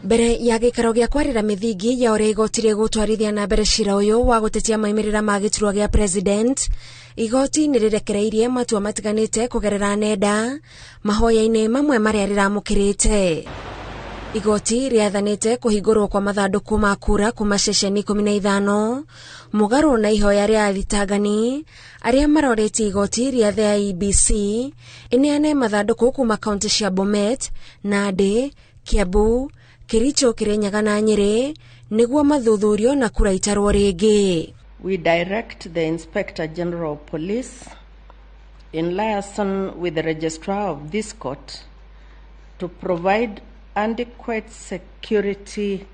Mbere ya gikaro gya kwarira mithingi ya uria igoti rigutwarithia na mbere cira uyu wa gutetia maimirira ma giturwa gya president, igoti nirirekereirie matua matiganite kugerera nenda mahoya-ini mamwe maria riramukirite. Igoti riathanite kuhingurwo kwa mathanduku ma kura kuma ceceni 15 mugaru na ihoya ria athitangani aria maroretie igoti ria the IEBC ineane mathanduku kuma kaunti cia Bomet, Nandi, Kiambu, Kericho, Kirinyaga na Nyeri niguo mathuthurio na kura citarwo rĩngĩ. We direct the Inspector General of Police in liaison with the Registrar of this court to provide adequate security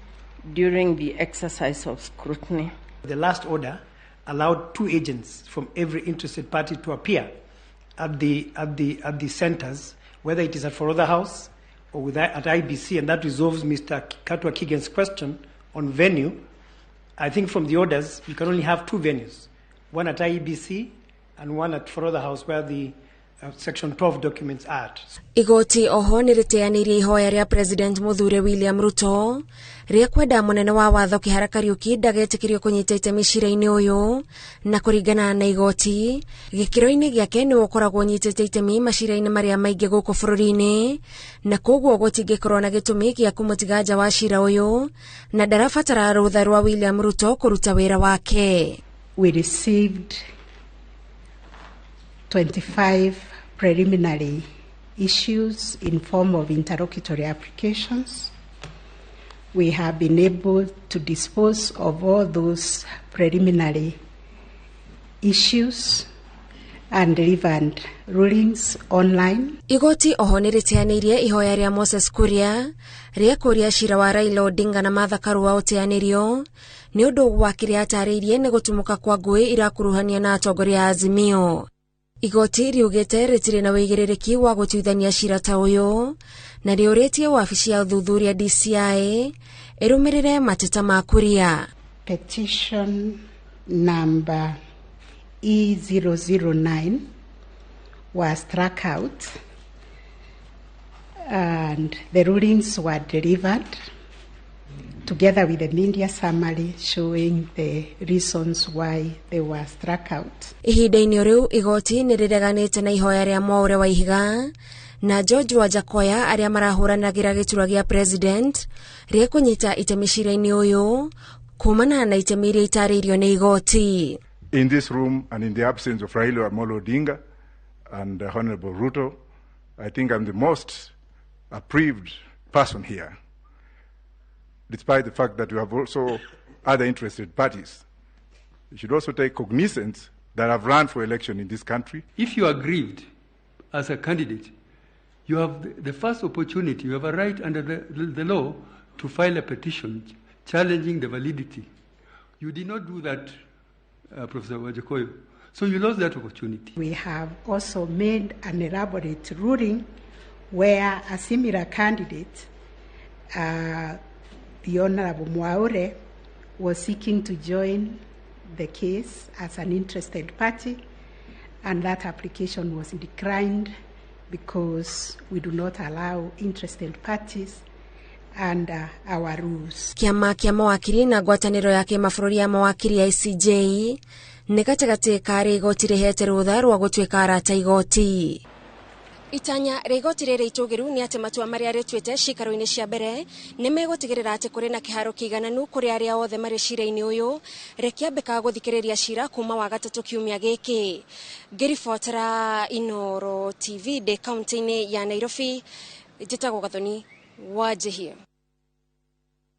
during the exercise of scrutiny. The last order allowed 2 agents from every interested party to appear at the centers, whether it is at Forodha House or at IBC, and that resolves Mr. Katwa Kigen's question on venue. I think from the orders, you can only have 2 venues, one at IEBC and one at Forodha House, where the Section 12 documents are at. Igoti oho niriteanirie ihoya ria President Muthure William Ruto ria kwenda munene wa watho Kihara Kariuki ndagetikirio kunyita itemi cira-ini uyu, na kuringana na igoti gikiro-ini giake ni ukoragwo nyitite itemi macira-ini maria maingi guku bururi-ini, na koguo gutingikorwo na gitumi gia kumutiga nja wa cira uyu, na ndarabatara rutha rwa William Ruto kuruta wira wake. We received 25 preliminary issues in form of interlocutory applications. We have been able to dispose of all those preliminary issues and delivered rulings online. Igoti oho niriteanirie ihoya ria Moses Kuria ria kuria cira wa Raila Odinga na Martha Karua uteanirio ni undu wa kiria atariirie ni gutumuka kwa ngui irakuruhania na atongoria Azimio. Igoti riugite ritire na wigiririki wa gutuithania cira ta uyu na riuritie wabici ya uthuthuria DCI irumirire mateta ma Kuria. Petition number E009 was struck out and the rulings were delivered together with the media summary showing the reasons why they were struck out. Ihinda-ini riu igoti nirireganite na ihoya ria Mwaure wa Ihiga na George Wajakoya aria marahuranagira giturwa gia president ria kunyita itemi cira-ini uyu kumana na itemi iria itariirio ni igoti. In this room and in the absence of Raila Amolo Odinga and Honorable Ruto, I think I'm the most aggrieved person here, despite the fact that we have also other interested parties. You should also take cognizance that I've run for election in this country. If you are aggrieved as a candidate, you have the first opportunity, you have a right under the law to file a petition challenging the validity. You did not do that, Professor Wajakoya, so you lost that opportunity. We have also made an elaborate ruling where a similar candidate, the Honorable Mwaure, was seeking to join the case as an interested party, and that application was declined because we do not allow interested parties under our rules. Kiama kia mawakiri na ngwataniro ya kimabũrũri ya mawakiri ya ICJ nĩ gatagatĩ ka igoti rĩhete rũtha rwa gũtuĩka arata igoti. Itanya ria igoti rĩrĩ itugiru ni ati matua maria rĩtuĩte cikaro-ini cia mbere nĩ megũtigĩrĩra ati kũrĩ na kĩharo kĩigananu kũrĩ arĩa othe marĩ cira-ini ũyũ rĩkĩambĩka gũthikĩrĩria cira kuma wa gatatũ kiumia gĩkĩ. Ngĩribotera Inooro TV de kaunti-inĩ ya Nairobi, njĩtagwo Gathoni Wanjihia.